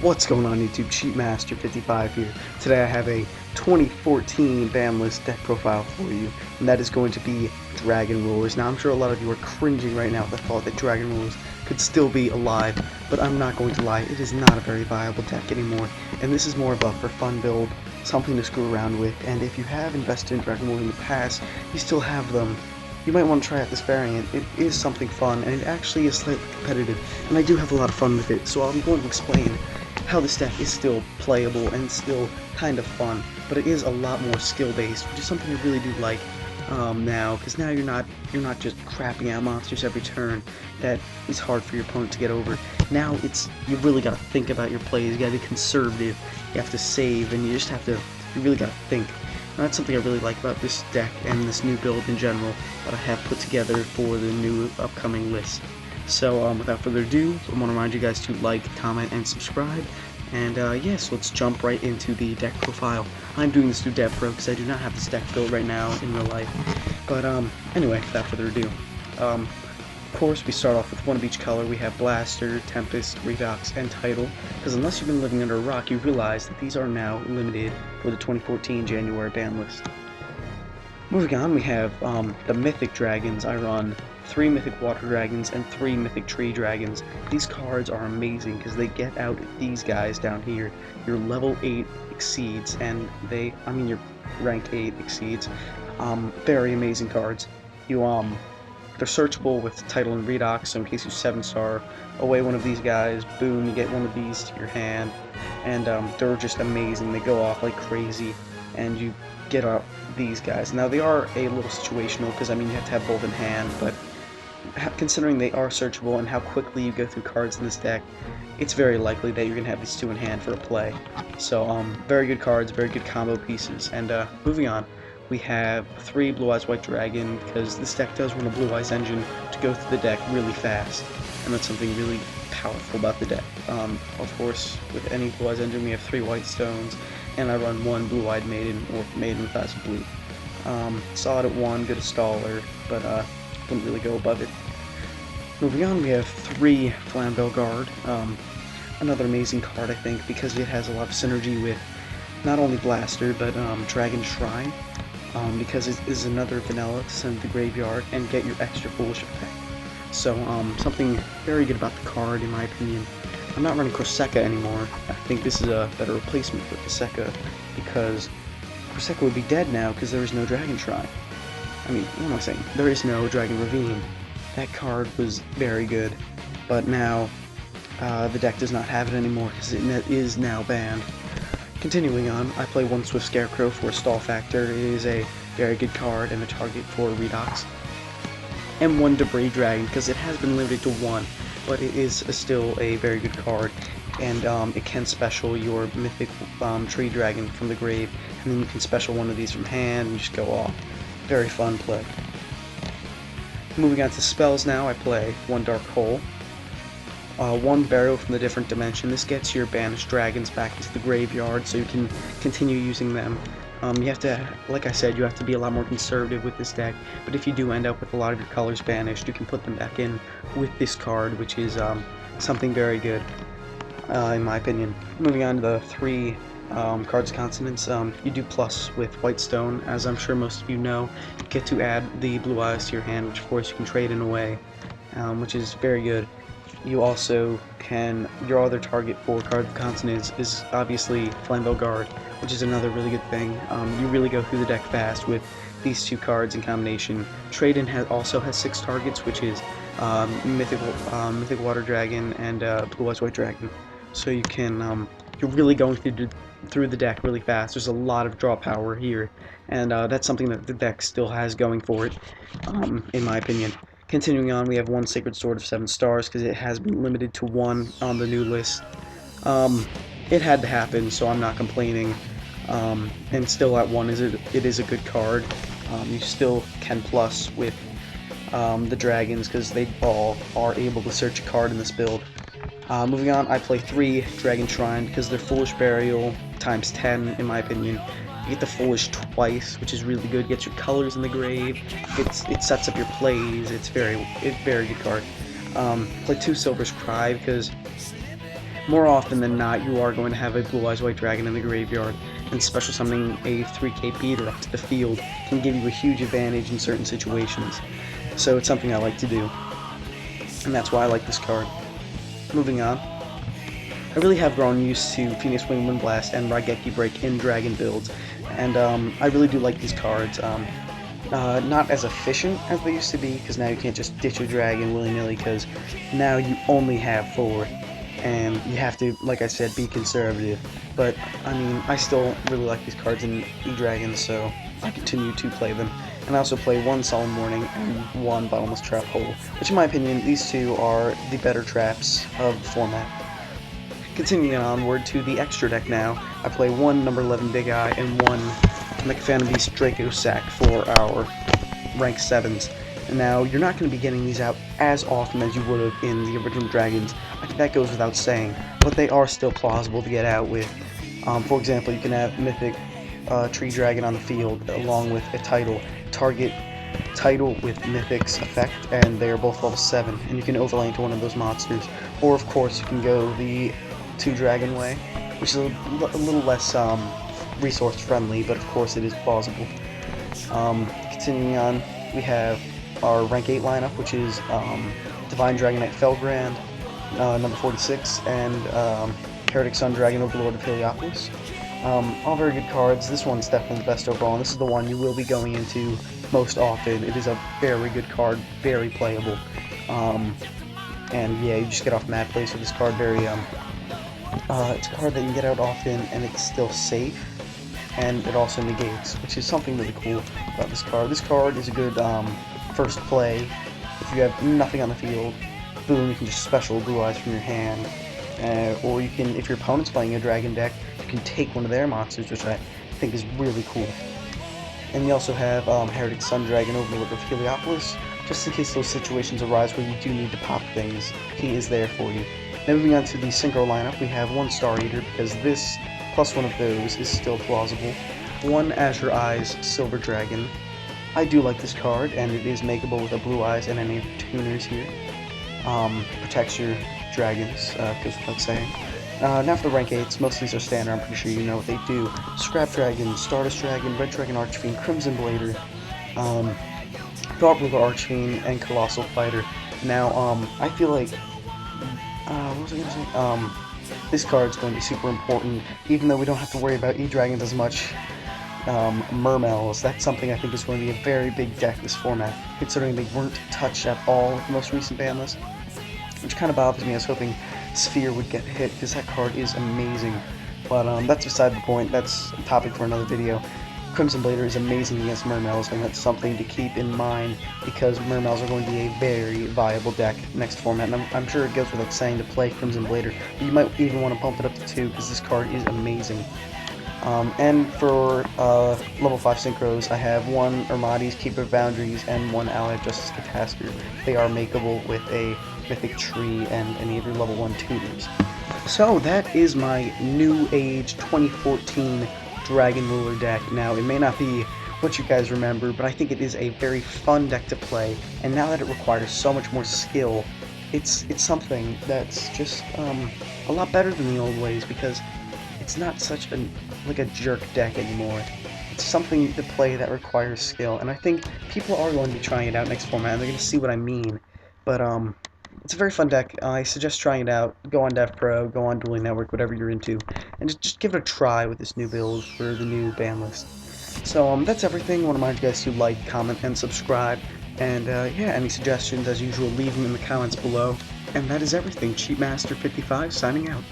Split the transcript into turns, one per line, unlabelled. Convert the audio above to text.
What's going on YouTube? Cheatmaster55 here. Today I have a 2014 BANLIST deck profile for you, and that is going to be Dragon Rulers. Now I'm sure a lot of you are cringing right now at the thought that Dragon Rulers could still be alive, but I'm not going to lie, it is not a very viable deck anymore, and this is more of a for fun build, something to screw around with, and if you have invested in Dragon Rulers in the past, you still have them. You might want to try out this variant. It is something fun, and it actually is slightly competitive, and I do have a lot of fun with it, so I'm going to explain how this deck is still playable and still kind of fun, but it is a lot more skill-based, which is something I really do like now, because now you're not just crapping out monsters every turn. That is hard for your opponent to get over. Now you really gotta think about your plays. You gotta be conservative. You have to save, and you really gotta think. And that's something I really like about this deck and this new build in general that I have put together for the new upcoming list. So without further ado, I want to remind you guys to like, comment, and subscribe. And yes, let's jump right into the deck profile. I'm doing this through DevPro because I do not have this deck built right now in real life. But anyway, without further ado, of course we start off with one of each color. We have Blaster, Tempest, Redox, and Title. Because unless you've been living under a rock, you realize that these are now limited for the 2014 January ban list. Moving on, we have the Mythic Dragons. I run 3 Mythic Water Dragons and 3 Mythic Tree Dragons. These cards are amazing because they get out these guys down here. Your level 8 exceeds, and your rank 8 exceeds. Very amazing cards. They're searchable with Title and Redox, so in case you 7-star away one of these guys, boom, you get one of these to your hand. And they're just amazing. They go off like crazy, and you get out these guys. Now they are a little situational because you have to have both in hand, but considering they are searchable and how quickly you go through cards in this deck, it's very likely that you're going to have these 2 in hand for a play. So very good cards, very good combo pieces. And moving on, we have 3 Blue Eyes White Dragon, because this deck does run a Blue Eyes engine to go through the deck really fast, and that's something really powerful about the deck. Of course, with any Blue Eyes engine we have 3 White Stones, and I run 1 Blue Eyed Maiden, or Maiden with Eyes of Blue. Solid at 1, good at Staller, but wouldn't really go above it. Moving on, we have 3 Flambeau Guard. Another amazing card, I think, because it has a lot of synergy with not only Blaster, but Dragon Shrine, because it is another vanilla to send to the graveyard and get your extra foolish effect. So something very good about the card, in my opinion. I'm not running Corsica anymore. I think this is a better replacement for Corsica, because Corsica would be dead now because there is no Dragon Shrine. What am I saying? There is no Dragon Ravine. That card was very good, but now the deck does not have it anymore because it is now banned. Continuing on, I play 1 Swift Scarecrow for a stall factor. It is a very good card and a target for Redox. And 1 Debris Dragon, because it has been limited to 1, but it is still a very good card, and it can special your Mythic Tree Dragon from the grave, and then you can special one of these from hand and just go off. Very fun play. Moving on to spells now, I play 1 Dark Hole, 1 Burial from the Different Dimension. This gets your banished dragons back into the graveyard so you can continue using them. You have to, like I said, you have to be a lot more conservative with this deck, but if you do end up with a lot of your colors banished, you can put them back in with this card, which is something very good, in my opinion. Moving on to the 3 cards consonants, you do plus with White Stone. As I'm sure most of you know, you get to add the Blue Eyes to your hand, which of course you can trade in away, which is very good. You also can, your other target for card consonants is obviously Flambeau Guard, which is another really good thing. You really go through the deck fast with these 2 cards in combination. Trade-in also has 6 targets, which is Mythic Water Dragon and Blue Eyes White Dragon. So you can, you're really going through the deck really fast. There's a lot of draw power here, and that's something that the deck still has going for it, in my opinion. Continuing on, we have 1 Sacred Sword of 7 stars, because it has been limited to 1 on the new list. It had to happen, so I'm not complaining. And still at 1 it is a good card. You still can plus with the dragons because they all are able to search a card in this build. Moving on, I play 3 Dragon Shrine because they're Foolish Burial times 10 in my opinion. You get the Foolish twice, which is really good. Gets your colors in the grave. It sets up your plays. It's very good card. Play 2 Silver's Cry because more often than not you are going to have a Blue Eyes White Dragon in the graveyard, and special summoning a 3k beater up to the field can give you a huge advantage in certain situations. So it's something I like to do, and that's why I like this card. Moving on, I really have grown used to Phoenix Wing Wind Blast and Raigeki Break in Dragon builds, and I really do like these cards. Not as efficient as they used to be, because now you can't just ditch a dragon willy-nilly, because now you only have 4, and you have to, like I said, be conservative. But, I mean, I still really like these cards in E-Dragons, so I continue to play them. And I also play 1 Solemn Warning and 1 Bottomless Trap Hole, which in my opinion, these 2 are the better traps of the format. Continuing onward to the extra deck now, I play 1 number 11 Big Eye and 1 Mecha Phantom Beast Draco Sack for our rank 7s. And now, you're not going to be getting these out as often as you would have in the original Dragons. I think that goes without saying, but they are still plausible to get out with. For example, you can have Mythic Tree Dragon on the field along with a target title with Mythic's effect, and they are both level 7, and you can overlay into one of those monsters. Or of course you can go the 2 Dragon way, which is a little less resource friendly, but of course it is plausible. Continuing on, we have our rank 8 lineup, which is Divine Dragonite Felgrand, number 46, and Heretic Sun Dragon Overlord of Heliopolis. All very good cards. This one's definitely the best overall, and this is the one you will be going into most often. It is a very good card, very playable. And yeah, you just get off mad plays with this card. It's a card that you can get out often, and it's still safe, and it also negates, which is something really cool about this card. This card is a good first play. If you have nothing on the field, boom, you can just special Blue Eyes from your hand. Or you can, if your opponent's playing a dragon deck, you can take one of their monsters, which I think is really cool. And you also have Heretic Sun Dragon Overlord of Heliopolis, just in case those situations arise where you do need to pop things. He is there for you. Now moving on to the Synchro Lineup, we have 1 Star Eater, because this plus 1 of those is still plausible. 1 Azure Eyes Silver Dragon. I do like this card, and it is makeable with a Blue Eyes and any of the tuners here. Protects your dragons, goes without saying. Now for the rank 8s, most of these are standard, I'm pretty sure you know what they do. Scrap Dragon, Stardust Dragon, Red Dragon Archfiend, Crimson Blader, Thought Ruler Archfiend, and Colossal Fighter. Now, I feel like, what was I gonna say? This card's going to be super important, even though we don't have to worry about E-Dragons as much. Mermels, that's something I think is going to be a very big deck this format, considering they weren't touched at all with the most recent ban list, which kind of bothers me. I was hoping Sphere would get hit, because that card is amazing, but that's beside the point. That's a topic for another video. Crimson Blader is amazing against Mermels, and that's something to keep in mind, because Mermels are going to be a very viable deck next format, and I'm sure it goes without saying to play Crimson Blader, but you might even want to bump it up to 2, because this card is amazing. And for level 5 synchros, I have 1 Ermades Keeper of Boundaries and 1 Ally of Justice Catasper. They are makeable with a Mythic Tree and any of your level 1 tutors. So that is my New Age 2014 Dragon Ruler deck. Now, it may not be what you guys remember, but I think it is a very fun deck to play, and now that it requires so much more skill, it's something that's just a lot better than the old ways, because it's not such a jerk deck anymore. It's something to play that requires skill, and I think people are going to be trying it out next format, and they're going to see what I mean. But it's a very fun deck. I suggest trying it out. Go on Dev Pro, go on Duel Network, whatever you're into, and just give it a try with this new build for the new ban list. So that's everything. I want to remind you guys to like, comment, and subscribe. And yeah, any suggestions, as usual, leave them in the comments below. And that is everything. Cheatmaster55 signing out.